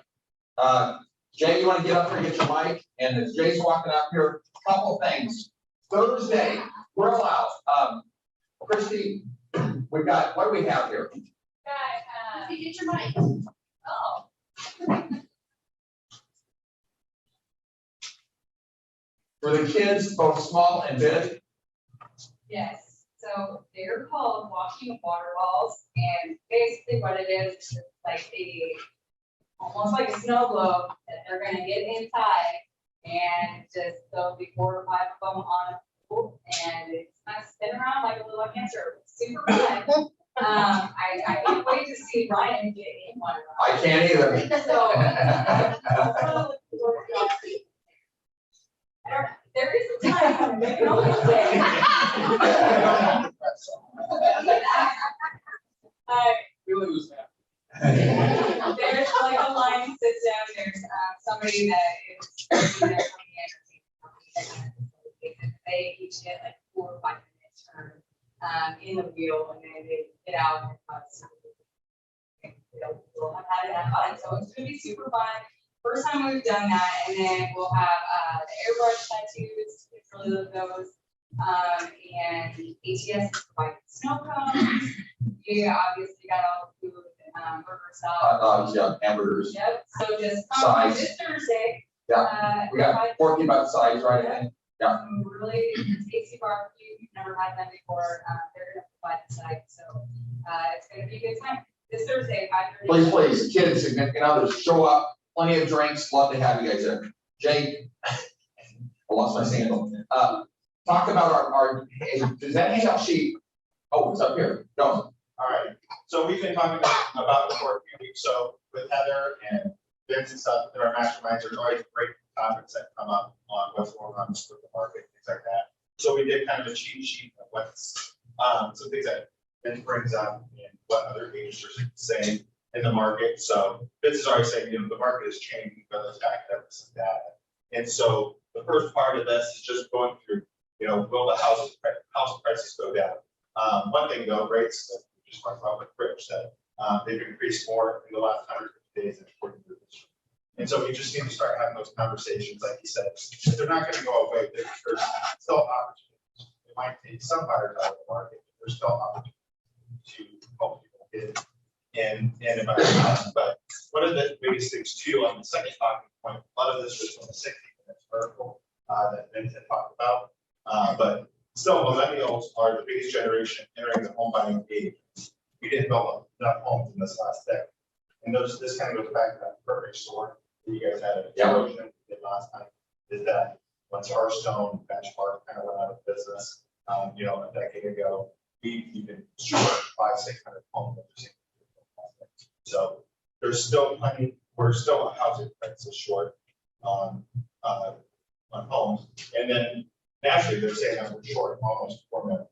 Jay, you wanna get up here and get your mic? And as Jay's walking up here, couple things. Thursday, grill out. Christie, we've got, what do we have here? You get your mic. Oh. For the kids, both small and big. Yes, so they're called walking water balls, and basically what it is like almost like a snow globe that they're gonna get inside, and just there'll be 4 or 5 of them on a pool, and it's kind of spin around like a little hamster. It's super fun. I can't wait to see Ryan get in one of them. I can't either. So. I don't, there is a time, we can always say. Really was that. There's like a line sits down, there's somebody that is there from the entertainment. They each get like 4 or 5 minute turn in the wheel, and then they get out and we'll have had enough fun, so it's gonna be super fun. First time we've done that, and then we'll have the airbrush tattoos, it's really love those. And ATS is providing snow cones. You obviously got all the food, burger stuff. Yeah, hamburgers. Yep, so just come Sides. this Thursday. We got 14 bucks sides, right? And Some really tasty barbecue, you've never had them before, they're gonna provide the site, so, it's gonna be a good time. This Thursday, 5:30. please, kids, significant others, show up, plenty of drinks, love to have you guys there. Jay, I lost my sandal. Talk about our, hey, does that handout sheet? Oh, it's up here, go. All right, so we've been talking about it for a few weeks, so with Heather and Vince and stuff, there are masterminds, there's always great topics that come up on what's going on with the market, things like that. So we did kind of a cheat sheet of what's, some things that Vince brings up and what other agents are saying in the market. So Vince is always saying, the market is changing, but let's back up with some data. And so the first part of this is just going through, will the house prices go down? One thing though, rates that we just talked about with Rich, that they've increased more in the last 150 days than 40 years. And so we just need to start having those conversations, like he said, if they're not gonna go away, there's still opportunities. It might take some buyers out of the market, but there's still opportunities to help people get in and about the house. But one of the biggest things too, on the second talking point, a lot of this was from the 60 minutes article that Vince had talked about. But still, millennials are the biggest generation entering the home buying age. We didn't build enough homes in this last decade. And this kind of goes back to that perfect storm that you guys had a explosion last time, is that once Hearthstone benchmark kind of went out of business, a decade ago, we can short 500-600 homes. So there's still plenty, we're still housing prices short on homes. And then naturally, they're saying that we're short almost 4 million.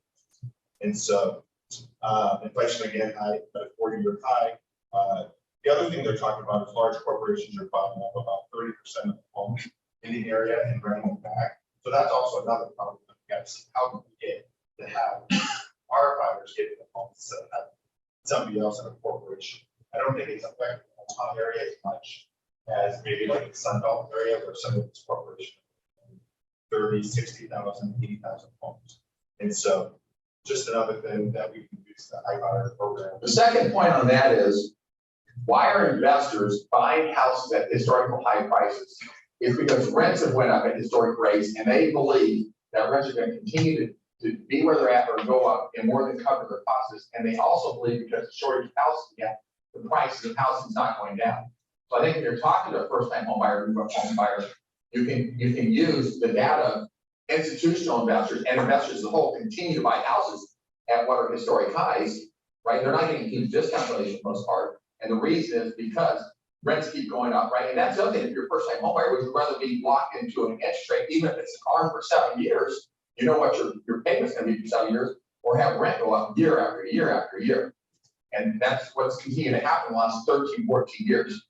And so inflation again high, at a 40-year high. The other thing they're talking about is large corporations are buying up about 30% of the homes in the area and renting them back. So that's also another problem that we got to see. How can we get to have our buyers get the homes instead of having somebody else in a corporation? I don't think it's affecting the town area as much as maybe like the Sunbelt area where some of these corporations 30, 60,000, 80,000 homes. And so just another thing that we can use the iBuyer program. The second point on that is, why are investors buying houses at historical high prices? It's because rents have went up at historic rates, and they believe that rents are going to continue to be where they're at or go up and more than cover their costs. And they also believe because the shortage of housing, the prices of housing is not going down. So I think if you're talking to a first-time home buyer, home buyer, you can use the data. Institutional investors and investors as a whole continue to buy houses at what are historic highs, right? They're not getting huge discount rates for the most part. And the reason is because rents keep going up, right? And that's the other thing. If you're a first-time home buyer, would you rather be locked into an interest rate, even if it's ARM for 7 years, you know what your payment's going to be for 7 years, or have rent go up year after year after year. And that's what's continued to happen in the last 13, 14 years.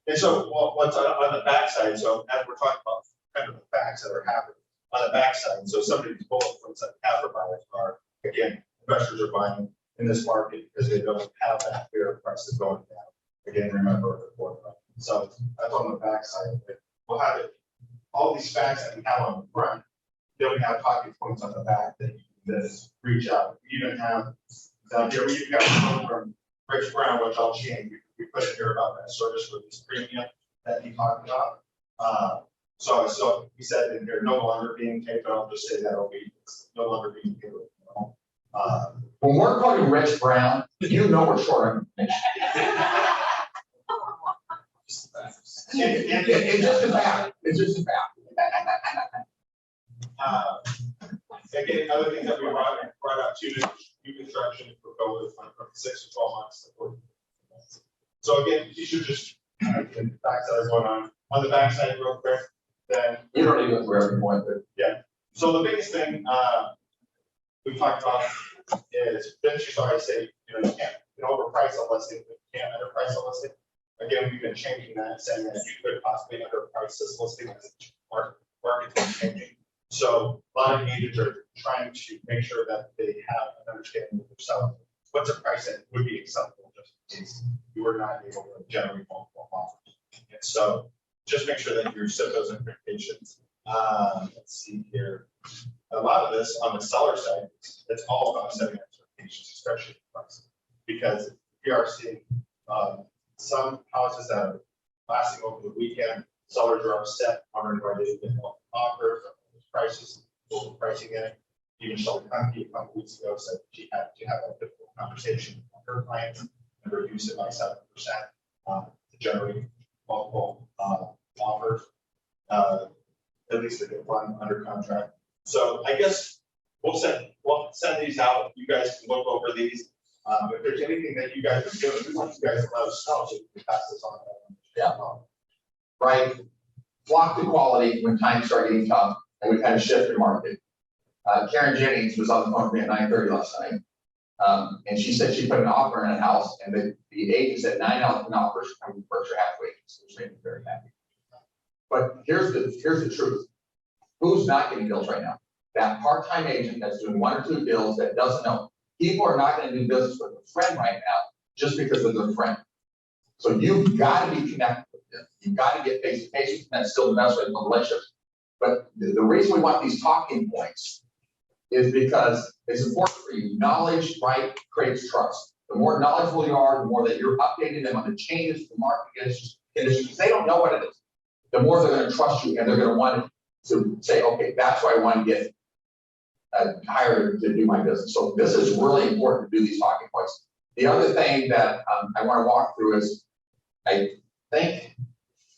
And so what's on the backside, so as we're talking about kind of the facts that are happening on the backside, so some of these bullet points that have buyers are, again, investors are buying in this market because they don't have that fear of prices going down. Again, remember the So that's on the backside of it. We'll have it, all these facts that we have on the front, then we have talking points on the back that you can just reach out. We even have, down here, we even got one from Rich Brown, which I'll change. We put it here about that service release premium that he talked about. So he said in here, no longer being paid, but I'll just say that'll be, it's no longer being paid. When we're quoting Rich Brown, you know we're short on information. It's just a fact, it's just a fact. Again, other things that we brought up too, is new construction for COVID from 6 to 12 months. So again, you should just, facts that are going on the backside real quick, then. You don't need to go through every point, but So the biggest thing, we talked about is, Vince used to always say, you know, you can't overprice a listing, but you can't underprice a listing. Again, we've been changing that, saying that you could possibly underprice this listing as market is changing. So a lot of agents are trying to make sure that they have an understanding of themselves. What's a price that would be acceptable just in case you were not able to generate multiple offers. And so just make sure that you set those expectations. Let's see here. A lot of this on the seller side, it's all about setting expectations, especially price. Because we are seeing some houses that are lasting over the weekend, sellers are upset, wondering why they didn't get offers, prices, pricing in it. Even Shelby County a couple weeks ago said she had to have a difficult conversation with her clients and reduce it by 7% to generate multiple offers. At least to get one under contract. So I guess we'll send these out. You guys can look over these. If there's anything that you guys are doing, we want you guys to let us know so we can pass this on. yeah. Right? Flock to quality when times start getting tough and we kind of shift the market. Karen Jennings was on the phone with me at 9:30 last night. And she said she put an offer in a house and the agent said 9 out of 10 offers from Berkshire Hathaway, which made me very happy. But here's the truth. Who's not getting deals right now? That part-time agent that's doing 1 or 2 deals that doesn't know. People are not going to do business with a friend right now just because of their friend. So you've got to be connected with them. You've got to get face-to-face with them. That's still the best way to build relationships. But the reason we want these talking points is because it's important for you. Knowledge, right, creates trust. The more knowledgeable you are, the more that you're updating them on the changes the market is, because they don't know what it is. The more they're going to trust you and they're going to want to say, okay, that's why I want to get hired to do my business. So this is really important to do these talking points. The other thing that I want to walk through is, I think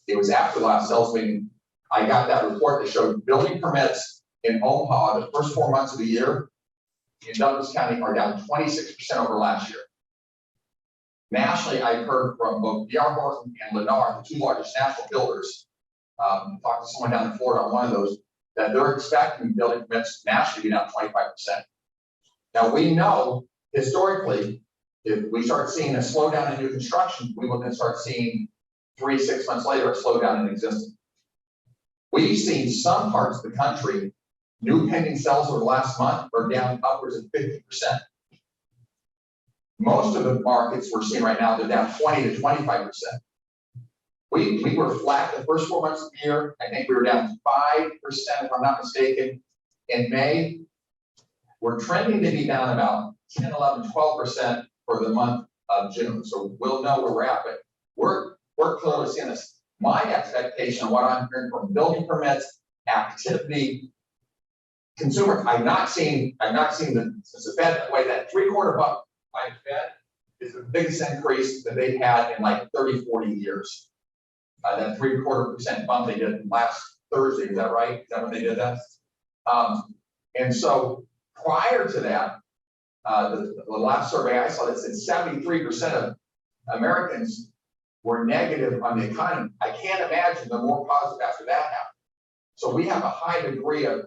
it was after the last sales meeting, I got that report that showed building permits in Omaha the first 4 months of the year in Douglas County are down 26% over last year. Nationally, I've heard from both D.R. Horton and Lennar, the 2 largest national builders, talked to someone down in Florida on one of those, that they're expecting building permits nationally to be down 25%. Now we know historically, if we start seeing a slowdown in new construction, we will then start seeing 3-6 months later a slowdown in existing. We've seen some parts of the country, new pending sales over the last month are down upwards of 50%. Most of the markets we're seeing right now, they're down 20 to 25%. We were flat the first 4 months of the year. I think we were down 5%, if I'm not mistaken. In May, we're trending to be down about 10, 11, 12% for the month of June. So we'll know where we're at, but we're clearly seeing this. My expectation of what I'm hearing from building permits, activity, consumer, I've not seen since the Fed, that way that 3/4 buck by the Fed is the biggest increase that they've had in like 30, 40 years. That 3/4% bump they did last Thursday, is that right? Is that when they did that? And so prior to that, the last survey I saw that said 73% of Americans were negative on the economy. I can't imagine the more positive after that happened. So we have a high degree of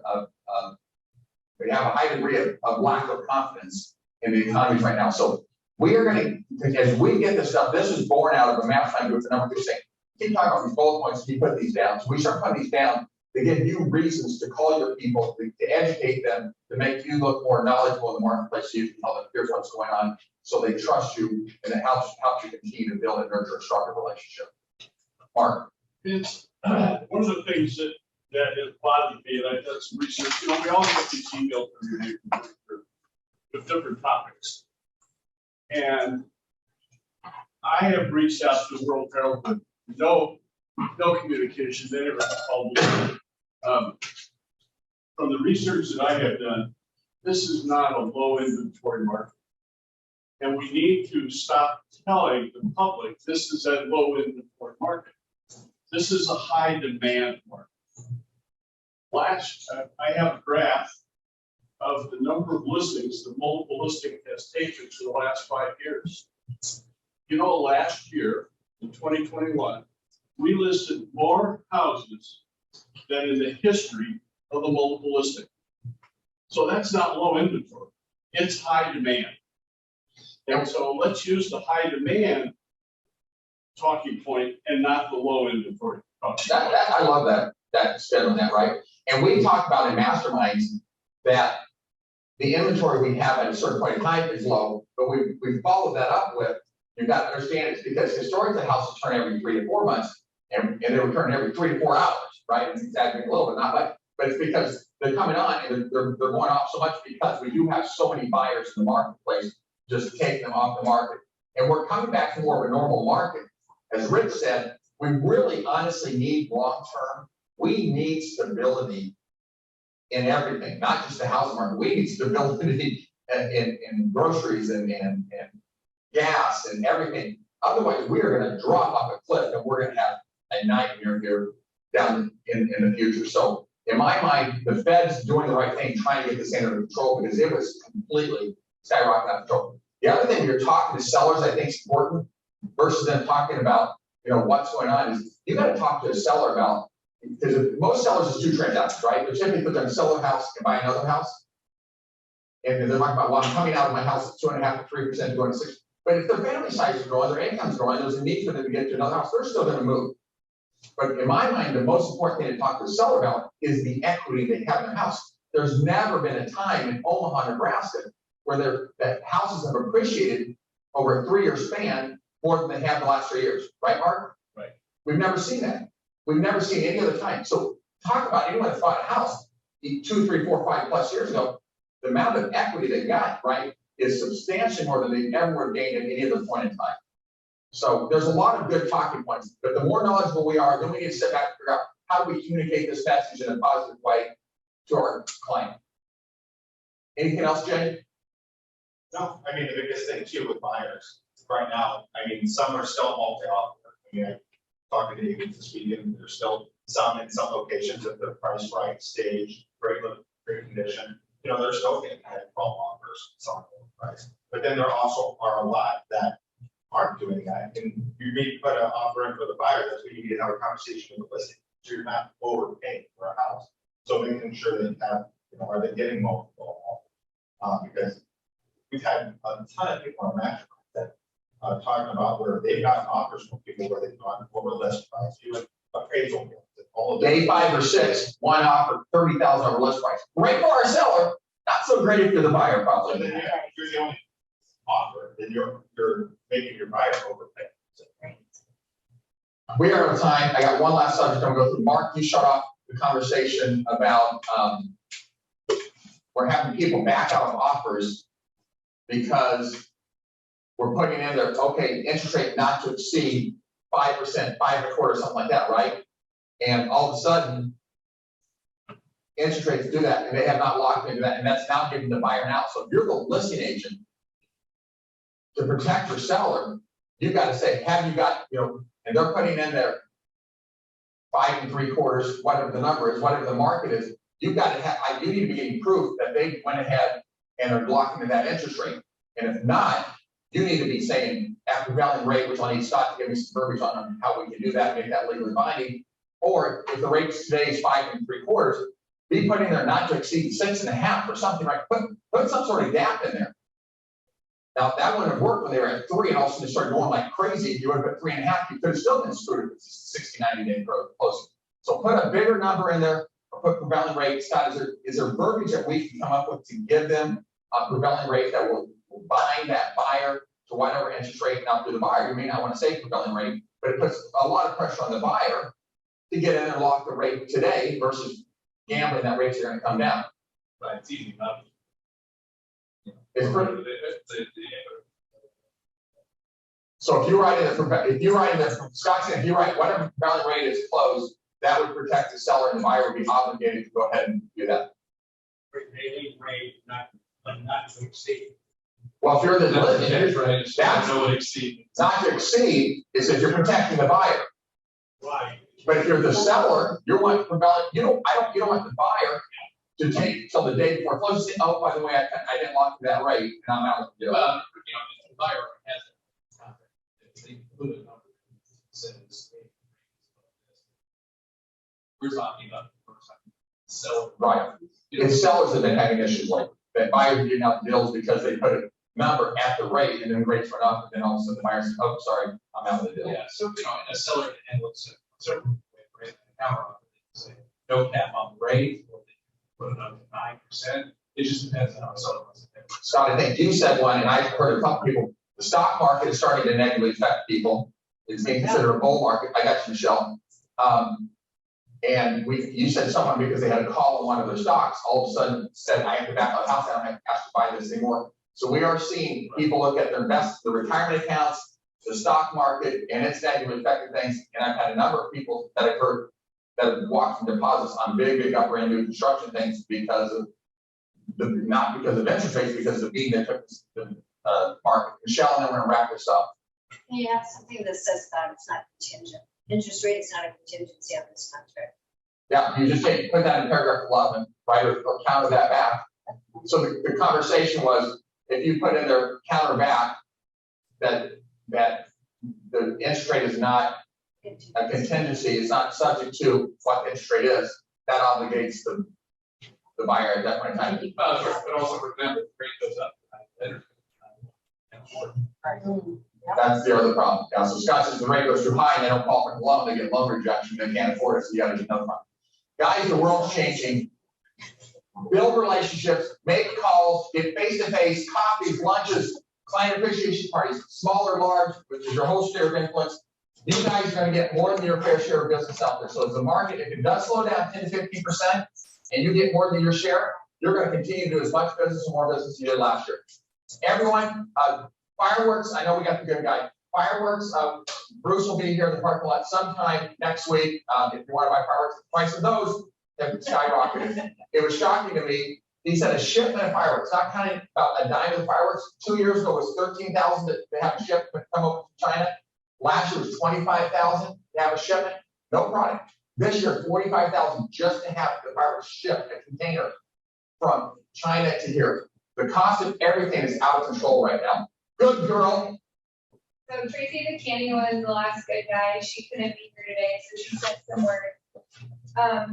lack of confidence in the economy right now. So we are going to, as we get this stuff, this is born out of a mastermind group, the number 2 saying, keep talking about these bullet points, keep putting these down. So we start putting these down to give you reasons to call your people, to educate them, to make you look more knowledgeable in the marketplace, so you can tell them here's what's going on, so they trust you, and it helps you continue to build and nurture a stronger relationship. Mark? It's, one of the things that has bothered me, and I've done some research, we all get these emails from your neighborhood with different topics. And I have reached out to the World Herald, but no communication, they never called me. From the research that I have done, this is not a low inventory market. And we need to stop telling the public this is a low inventory market. This is a high demand market. I have a graph of the number of listings the multiple listing has taken for the last 5 years. Last year, in 2021, we listed more houses than in the history of the multiple listing. So that's not low inventory, it's high demand. And so let's use the high demand talking point and not the low inventory talking point. I love that spin on that, right? And we talked about in masterminds that the inventory we have at a certain point in time is low, but we followed that up with, you've got to understand it's because historically houses turn every 3 to 4 months and they were turning every 3 to 4 hours, right? It's exaggerating a little, but not much. But it's because they're coming on and they're going off so much because we do have so many buyers in the marketplace, just taking them off the market. And we're coming back to more of a normal market. As Rich said, we really honestly need long-term, we need stability in everything, not just the housing market. We need stability in groceries and gas and everything. Otherwise, we are going to drop off a cliff and we're going to have a nightmare here down in the future. So in my mind, the Fed's doing the right thing, trying to get this under control because it was completely skyrocketing out of control. The other thing, when you're talking to sellers, I think is important versus them talking about, what's going on is you got to talk to a seller about, because most sellers is 2 transactions, right? They're typically going to sell a house and buy another house. And they're talking about, well, I'm coming out of my house at 2.5 to 3%, going to 6. But if their family size is growing, their income's growing, there's a need for them to get to another house, they're still going to move. But in my mind, the most important thing to talk to the seller about is the equity they have in their house. There's never been a time in Omaha, Nebraska, where that houses have appreciated over a 3-year span more than they have the last 3 years. Right, Mark? Right. We've never seen that. We've never seen any other time. So talk about anyone that bought a house 2, 3, 4, 5+ years ago, the amount of equity they got, right, is substantially more than they ever would have gained at any other point in time. So there's a lot of good talking points, but the more knowledgeable we are, then we need to sit back and figure out how do we communicate this message in a positive way to our client. Anything else, Jay? No, I mean, the biggest thing too with buyers right now, some are still multi-offer. I'm talking to agents this weekend, there's still some in some locations at the price right stage, great condition. They're still getting 12 offers, some price. But then there also are a lot that aren't doing that. And you need to put an offer in for the buyer, that's what you need to have a conversation with the listing. So you're not overpaying for a house. So making sure they have, are they getting multiple offers? Because we've had a ton of people on Match that talking about where they've gotten offers from people where they've gone over list price, even appraisal bills. All of Day 5 or 6, one offer, 30,000 over list price. Great for our seller, not so great if you're the buyer, So probably. then you're the only offer, then you're making your buyer overpay. We are out of time. I got one last subject I'm going to go through. Mark, you shut off the conversation about we're having people back out of offers because we're putting in there, okay, interest rate not to exceed 5%, 5.25%, something like that, right? And all of a sudden, interest rates do that, and they have not locked into that, and that's now giving the buyer now. So if you're the listing agent, to protect your seller, you've got to say, have you got, and they're putting in their 5 3/4, whatever the number is, whatever the market is, you've got to have, you need to be getting proof that they went ahead and are locking in that interest rate. And if not, you need to be saying, at prevailing rate, which I'll need Scott to give me some verbiage on how we can do that, make that legally binding. Or if the rate today is 5 3/4, be putting there not to exceed 6.5 or something, right? Put some sort of gap in there. Now, that wouldn't have worked when they were at 3 and all of a sudden they started going like crazy. If you would have put 3.5, you could have still been screwed if it's 60, 90-day closing. So put a bigger number in there or put prevailing rate. Scott, is there verbiage that we can come up with to give them a prevailing rate that will bind that buyer to whatever interest rate? Now, to the buyer, you may not want to say prevailing rate, but it puts a lot of pressure on the buyer to get in and lock the rate today versus gambling that rates are gonna come down. But it's easy enough. It's pretty, so if you write in Scott said, if you write whatever prevailing rate is closed, that would protect the seller and the buyer would be obligated to go ahead and do that. Prevailing rate, not to exceed. Well, if you're in the That's listing, right. That's- No one exceed. not to exceed is if you're protecting the buyer. Right. But if you're the seller, you're wanting prevailing, you don't want the buyer to take till the day before close and say, oh, by the way, I didn't lock that rate and I'm out of the deal. Well, the buyer has a contract, if they include a number, that says. We're talking about the person, seller. Right. And sellers have been having issues like that, buyers didn't have deals because they put a number at the rate and then rates went up and then all of a sudden the buyer says, oh, sorry, I'm out of the deal. Yeah, so, and a seller can handle it certain way, right, the counter offer, they can say, no cap on the rate, or they can put it up to 9%, it just depends on how the seller wants to pay. Scott, I think you said one, and I've heard a couple people, the stock market is starting to negatively affect people. It's being considered a bull market. I got you, Michelle. And you said someone, because they had a call on one of their stocks, all of a sudden said, I have to back out of the house, I don't have to buy this anymore. So we are seeing people look at the retirement accounts, the stock market, and it's negatively affecting things. And I've had a number of people that I've heard that have walked from deposits on big up brand new construction things because of not because of interest rates, because of being that took the market. Michelle, and then we're gonna wrap this up. Yeah, something that says that it's not contingent. Interest rate is not a contingency on this contract. Yeah, you just put that in paragraph 11, right, or counter that back. So the conversation was, if you put in there counter back, that the interest rate is not a contingency, it's not subject to what the interest rate is, that obligates the buyer at that point in time. But also remember, the rate goes up. That's the other problem. Yeah, so Scott says the rate goes too high and they don't qualify for the loan, they get loan rejection, they can't afford it, so you gotta get notified. Guys, the world's changing. Build relationships, make calls, get face-to-face, coffees, lunches, client appreciation parties, small or large, which is your whole sphere of influence. You guys are gonna get more than your fair share of business out there. So as the market, if it does slow down 10 to 15%, and you get more than your share, you're gonna continue to do as much business or more business as you did last year. Everyone, fireworks, I know we got the good guy. Fireworks, Bruce will be here in the parking lot sometime next week. If you want to buy fireworks, the price of those have skyrocketed. It was shocking to me. He said a shipment of fireworks, not counting about a dime of fireworks. 2 years ago was 13,000 to have a shipment come over to China. Last year was 25,000 to have a shipment, no product. This year, 45,000 just to have the fireworks shipped, a container from China to here. The cost of everything is out of control right now. Good girl. So Tracy McKinney was the last good guy. She couldn't be here today, so she sent some word.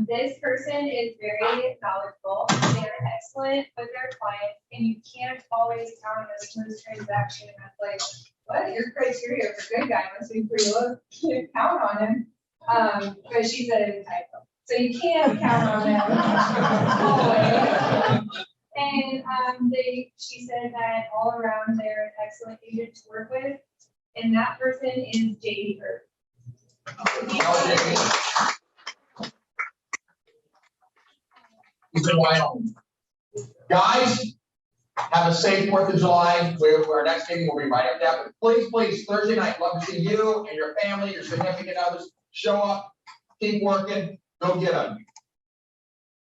This person is very knowledgeable. They're excellent with their clients, and you can't always count on a smooth transaction. And that's like, what? Your criteria for good guy must be pretty low. You can't count on him. But she said it was typo. So you can't count on them always. And she said that all around they're an excellent agent to work with. And that person is JD Hurd. He's in Wyoming. Guys, have a safe 4th of July. Our next meeting will be right after that. But please, Thursday night, love to see you and your family, your significant others show up, keep working, go get them.